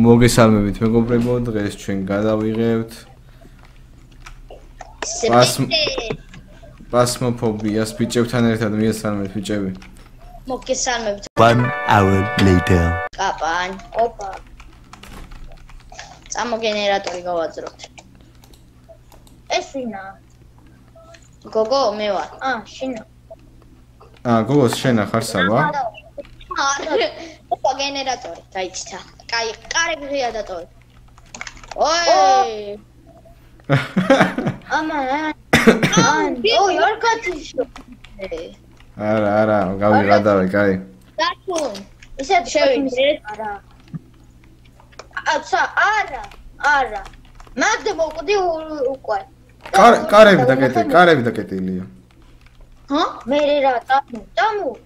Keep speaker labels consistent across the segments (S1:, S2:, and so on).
S1: მოგესალმებით მეგობრებო, დღეს ჩვენ გადავიღებთ პასმოფობიას ბიჭებთან ერთად მიესალმეთ ბიჭები.
S2: მოგესალმებით.
S3: 1 hour later.
S2: კაპან. ოპა. წამოგენერატორი გავაძროთ. ეს ვინა? გოგო, მე ვარ. შინა.
S1: გოგოს შენა ხარ საბა?
S2: ოპა გენერატორი, დაიჭთა. კაი, კარები გადატოვე. ოი! ამა. ოი, ორკათიშო.
S1: არა, გავიღადავე, კაი.
S2: დათუნ. ისეთ შევიდე. არა. მაგდე მოკვდი უკვე.
S1: კარები დაკეტილია.
S2: ჰა? მე რა,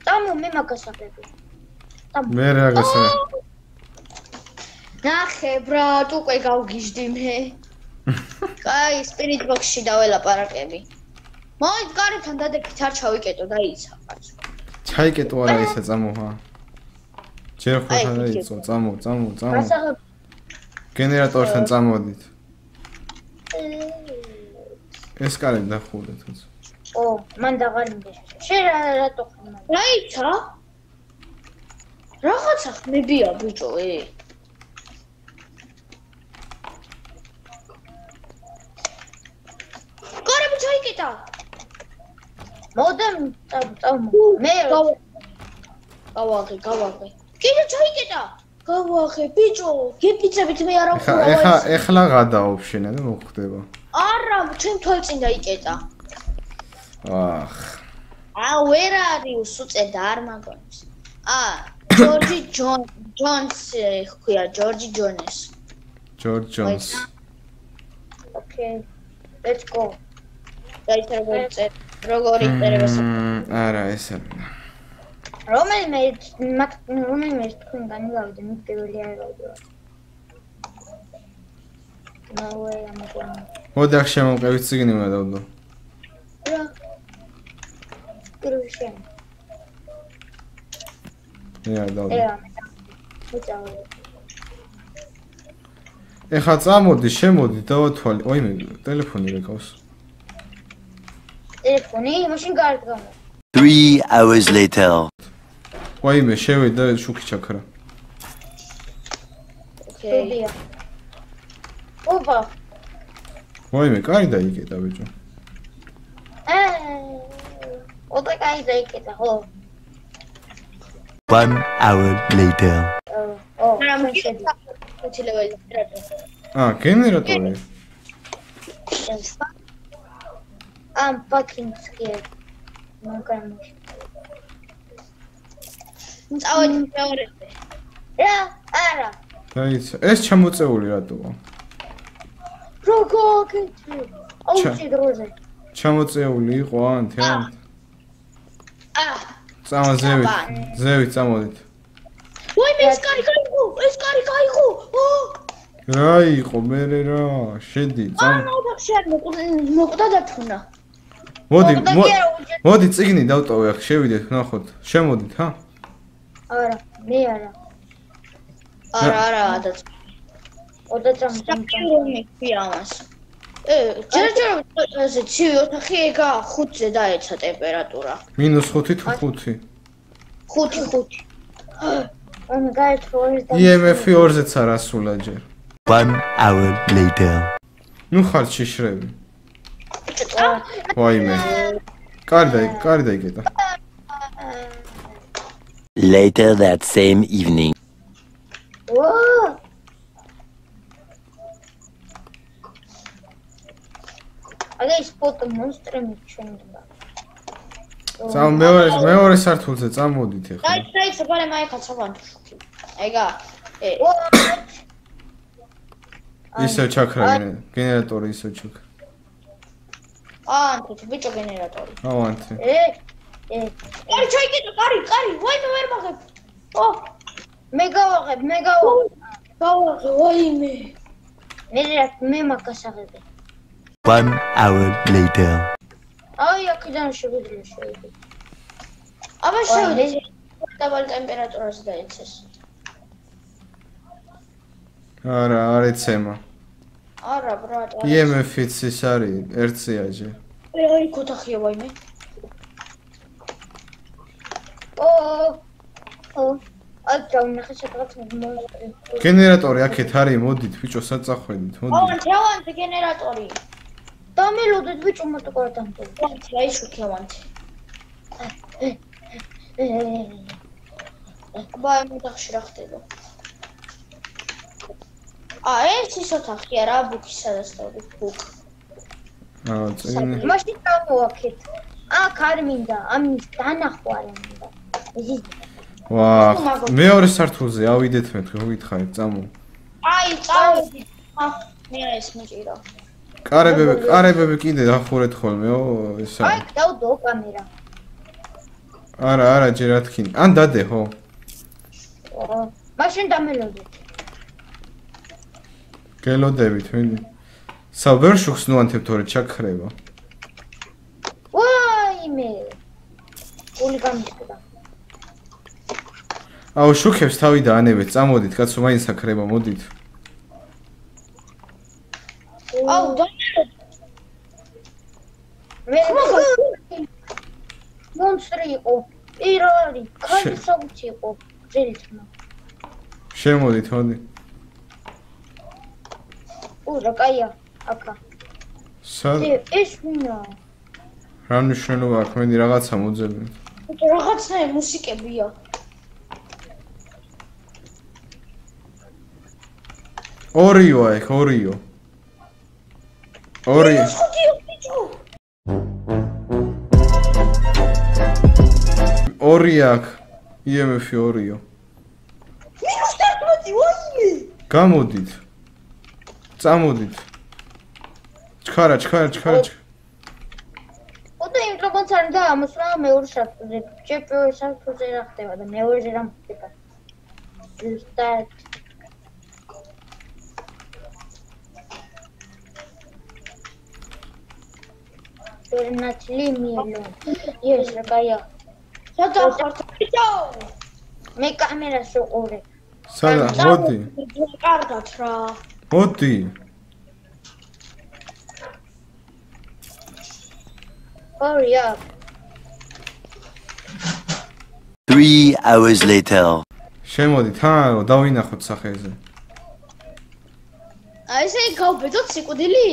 S2: დამუ, მე მაგას აკეთე.
S1: მე რა გასა.
S2: ნახე, ბრატ, უკვე გავგიჟდი მე. კაი, სპირიტ ბოქსში დაველაპარაკები. მოიც გარეთან დადექით, არ ჩავიკეტო და იცახარს.
S1: ჩაიკეტო არა ისე წამოვა. ჯერ ხო დაიწყო, წამო. გენერატორთან წამოდით. ეს კარები დახურეთ.
S2: მან დაღარიმდე. შენ რატო ხარ? რაიცა? რაღაცა ხმებია ბიჭო, კარები ჩაიკეტა. მოდემ მე გავაღე. კიდე ჩაიკეტა. გავაღე ბიჭო, გეპიცებით მე არ ვხურავ.
S1: ეხლა გადაობ შენ და მოხდება.
S2: არა, ჩვენ თვალწინ დაიკეტა. ვერ არის უწედა არ მაგონს. ჯორჯი ჯონს ხქვია, ჯორჯი ჯონეს.
S1: ჯორჯ ჯონს.
S2: Okay, let's go. როგორი წერება?
S1: არა, ესე.
S2: რომელიმე თქვენგანი გავიდე, მე პირველი არ გავიდე.
S1: მოდი ახ შემოვყევით ციგნი უნდა დავდო.
S2: რა? პირველი შენ.
S1: დავდო. ეხლა წამოდი, შემოდი, დავათვალე. ოი მე ტელეფონი რეკავს.
S2: ტელეფონი მაშინ გარეთ გამო.
S3: 3 hours later.
S1: ოი მე შევიდა შუქი ჩაქრა.
S2: ოკეი. ოპა.
S1: ოი მე კაი დაიკეტა ბიჭო.
S2: ოპა კაი დაიკეტა, ხო.
S3: 1 hour later.
S2: რა მოშედი? უჩილებელი
S1: ტრატო. გენერატორი.
S2: I'm fucking scared. მაგამში. წავედი მეორეზე. არა.
S1: დაიცა. ეს ჩამოწეული რატოა?
S2: როგორ კეთილი? აუჩი დროზე.
S1: ჩამოწეული იყო ანთიან. ზევით წამოდით.
S2: ვაი მე ეს კარი გაიყო.
S1: რა იყო მე რა? შედი წამ.
S2: მოკვდა დათუნა.
S1: მოდი წიგნი დავტოვე ახ შევიდეთ ნახოთ. შემოდით ჰა?
S2: არა, მე არა. არა, ადაც. ოდაცამი ქვია ამას. ჯერ ესე ცივი ოთახი ეგა 5-ზე დაეცა ტემპერატურა.
S1: -5 თუ 5?
S2: 5. ანუ გაიწვო ეს და
S1: EMF-ი 2-ზეც არ ასულა ჯერ.
S3: 1 hour later.
S1: ნუ ხარ შიშრები. ვაიმე. კარი დაიკეტა.
S3: Later that same evening.
S2: აგეს ფოტო მონსტრები ჩვენდება.
S1: მეორე სართულზე წამოდით ახლა.
S2: დაიცა ბარე მაიქაცა ვანთუში. ეგა.
S1: ისე ჩაქრა გენერატორი ისე ჩაქრა.
S2: ანთი ბიჭო გენერატორი.
S1: ანთი.
S2: კარი ჩაიკეტა, კარი, ვაი მე ვერ მაგებ. მე გავაღებ. ვაი მე. მე მაგას აღებე.
S3: 1 hour later.
S2: აი აქედან შევიდე. აბა შევიდე. დაბალ ტემპერატურაზე დაიცეს.
S1: არა, არ ეცემა.
S2: არა, ბრატ.
S1: IMF-იც ის არის, ერთია ჯერ.
S2: აი, ქოთახია ვაიმე. აი, დავნახე შეგრაც მომწევი.
S1: გენერატორი აქეთ არის, მოდით ბიჭო, საწახვედით, მოდით.
S2: ავანთი გენერატორი. დამელოდეთ ბიჭო მოტოკორდამდე. ავანთი, აი შუქი ავანთი. ბაი მოთახში რა ხდება? ეს ის ოთახია რა, ბუქი სადასწავლი ბუკ.
S1: წინი.
S2: მაშინ დავმოვაქეთ. აქ არ მინდა, ამის დანახვა არ მინდა.
S1: ვაჰ, მეორე სართულზე ავიდეთ მე თქვენ გითხარით, წამო.
S2: აი, წავედი. მე ეს მოჭირა.
S1: კარებები კიდე დახურეთ ხოლმეო, ესა.
S2: აი, დავდო კამერა.
S1: არა, ჯერ რა თქინი. ან დადე, ხო?
S2: მაშინ დამელოდეთ.
S1: გელოდებით, მინდი. საბერ შუქს ნუანთებ თორე ჩაქრება.
S2: ვაიმე. გული გამიშკდა.
S1: აუ, შუქებს თავი დაანებეთ, წამოდით, კაცო, მაინც აქრება, მოდით.
S2: აუ, დამელოდეთ. მე მონსტრი იყო. პირარი, კაცოც იყო. ძირითმა.
S1: შემოდით, მოდი.
S2: რა კაია, აკა. ეს ვინა?
S1: რა მნიშვნელობა აქვს, მენდი რაღაცა მოძებნით.
S2: რაღაცნაირი მუსიკებია.
S1: ორიო აქ, ორიო. ორი. ორი აქ. IMF-ი ორიო.
S2: -11 ვაიმე.
S1: გამოდით. წამოდით. ჩქარა.
S2: ოდე იმ დროსაც არ და ამოსვლა მეორე სართულზე. პირველ სართულზე რა ხდება და მეორეზე რა ხდება. ზუსტად. Пернатли мило. Ես რა кая. Სადა ხართ ბიჭო? მე კამერას უყურე.
S1: სადა, მოდი.
S2: კარგად რა.
S1: მოდი.
S2: Hurry up.
S3: 3 hours later.
S1: შემოდით, რომ დავინახოთ სახეზე.
S2: აი ესე გავბედოთ სიკვდილი?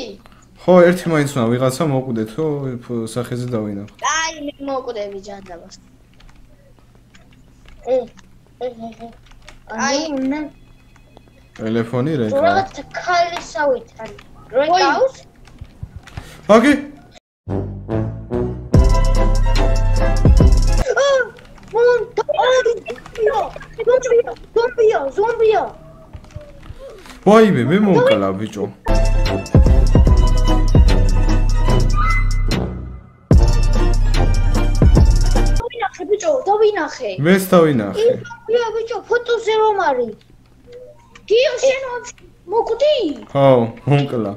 S1: ხო, ერთი მაინც უნდა ვიღაცა მოკვდეთ, რომ სახეზე დავინახოთ.
S2: აი, მე მოკვდები ჯანდაბას. აი, უნდა
S1: ტელეფონი რეკა.
S2: რაღაც ქალისავით არის. რეკავს?
S1: ოკეი.
S2: ზომბია.
S1: ვაიმე, მე მომკლა ბიჭო. დავინახე. მეც დავინახე.
S2: ია ბიჭო, ფოტოზე რომ არის. გიო შენ მოკვდი?
S1: ხო, მომკლა.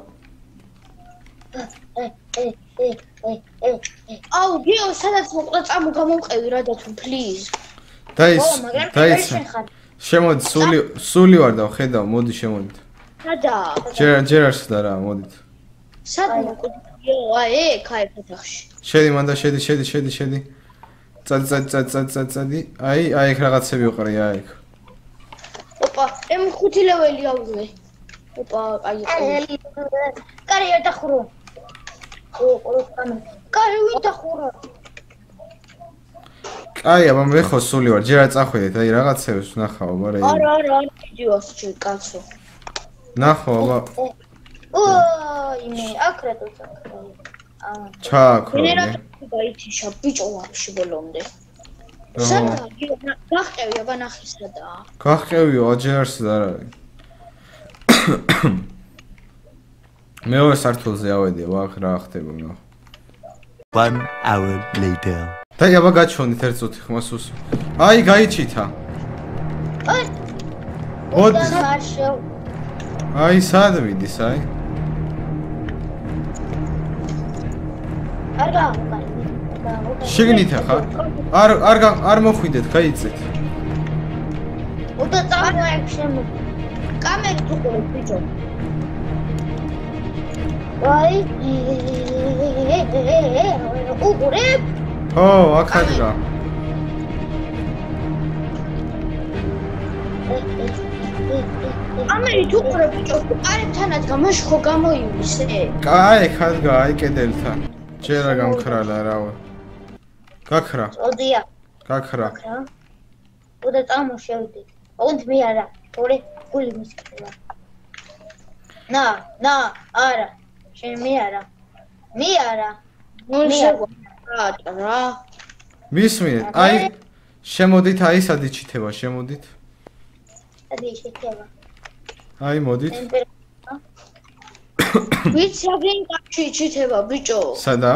S2: აუ, გიო, სადაც მოკვდა წამო გამომყევი რა და თუ please.
S1: დაიც. შემოდი, სული ვარ და ხედავ, მოდი შემოდით.
S2: სადა?
S1: ჯერ არც და რა, მოდით.
S2: სად მოკვდი? გიო, აი, კაი ფოთახში.
S1: შედი მანდა, შედი. წადი. აი, აქ რაღაცები ვიყრია აქ.
S2: ოპა, M5 ლეველი აუძვე. ოპა, აი. კარი არ დახურო. კარი ვინ დახურო?
S1: კაი, აბა მე ხო სული ვარ, ჯერ არ წახვიდეთ, აი რაღაცებს ნახავ, მაგრამ
S2: არა, ვიდეოს ჩი კაცო.
S1: ნახო, აბა.
S2: იმე, აკრატო საკრაი.
S1: ჩაქრო.
S2: გაითიშა ბიჭო ვაფშე ბოლომდე. სადა გახტევი აბა ნახე სადაა.
S1: გახტევიო, აჯერს და რა არის. მეორე სართულზე ავედი, ვახ რა ხდება ნახო.
S3: 1 hour later.
S1: და აბა გაჩვენით ერთ წუთი ხმასუს. აი, გაიჩითა.
S2: აი.
S1: მოდი.
S2: სამარშო.
S1: აი, სად მიდის, აი?
S2: არა.
S1: შეგნით ახლა. არ მოხვიდეთ, გაიწეთ.
S2: ოდა წამოექ შემო. კამერით უყურებ ბიჭო. ვაი. უყურებ?
S1: ო, აქ ადგა.
S2: კამერით უყურებ ბიჭო, კარებთანაც გამაში ხო გამოივისე?
S1: კაი, ხადგა, აი კედელთან. ჯერა გამხრალა რავა. გაქრა.
S2: ოდია.
S1: გაქრა.
S2: ოდა წამოშევდით. ოღონდ მე არა. თორე გული მისკდება. ნა, არა. შენ მე არა. მე არა. რა.
S1: მისმინეთ, აი შემოდით აი სადი ჩითება, შემოდით.
S2: სადი ჩითება.
S1: აი მოდით.
S2: ვიცი აგენ კაცი ჩითება ბიჭო.
S1: სადა?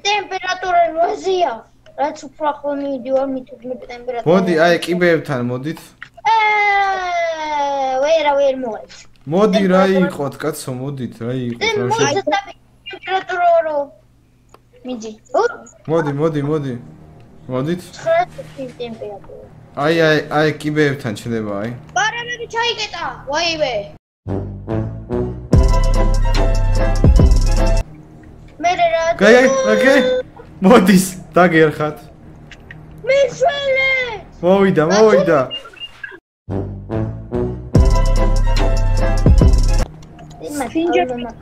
S2: ტემპერატურა 8-ია. რაც უფრო ახლა მივიდივარ, მით უფრო ტემპერატურა.
S1: მოდი, აი კიბეებთან მოდით.
S2: ვერ მოვალ.
S1: მოდი რა იყოთ, კაცო, მოდით, რა იყოთ, რა
S2: შეიძლება ტემპერატურა რო მიდი.
S1: მოდი. მოდით.
S2: 9 ტემპერატურა.
S1: აი კიბეებთან ჩნდება, აი.
S2: ბარემები ჩაიკეტა, ვაივე. მერე რა.
S1: გაი. მოდის, დაგერხათ.
S2: მიშველე.
S1: მოვიდა.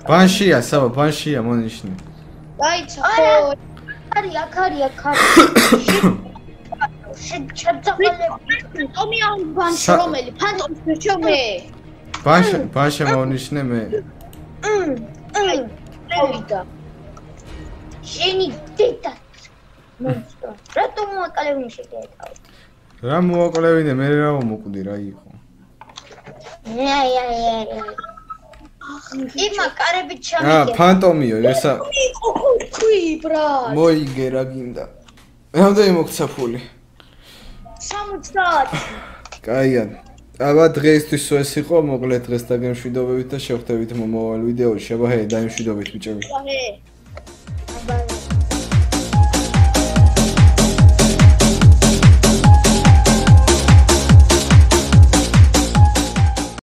S1: ბანშია, საბა, ბანშია მონიშნე.
S2: დაიცა ხო. აქ არის. შეჭაძაღალები. ტომიან ბანში რომელი? ფანტომს შეჩომე.
S1: ბანშა მონიშნე მე.
S2: ავიდა. შენი დედა. მოსტო. რატომ მოაკლევინე შეგეთავ?
S1: რა მოაკლევინე, მე რა მომკვდი რა იყო.
S2: იმა კარებით ჩამიგე.
S1: ფანტომიო, ესა.
S2: ქვი, ბრატ.
S1: მოიგე რა გინდა. რამდენი მოგცა ფული?
S2: 70.
S1: კაია. აბა დღეისთვის ეს იყო, მოკლედ დღეს დაგემშვიდობებით და შევხვდებით მომავალ ვიდეოში. აბა დაიმშვიდობებით ბიჭები.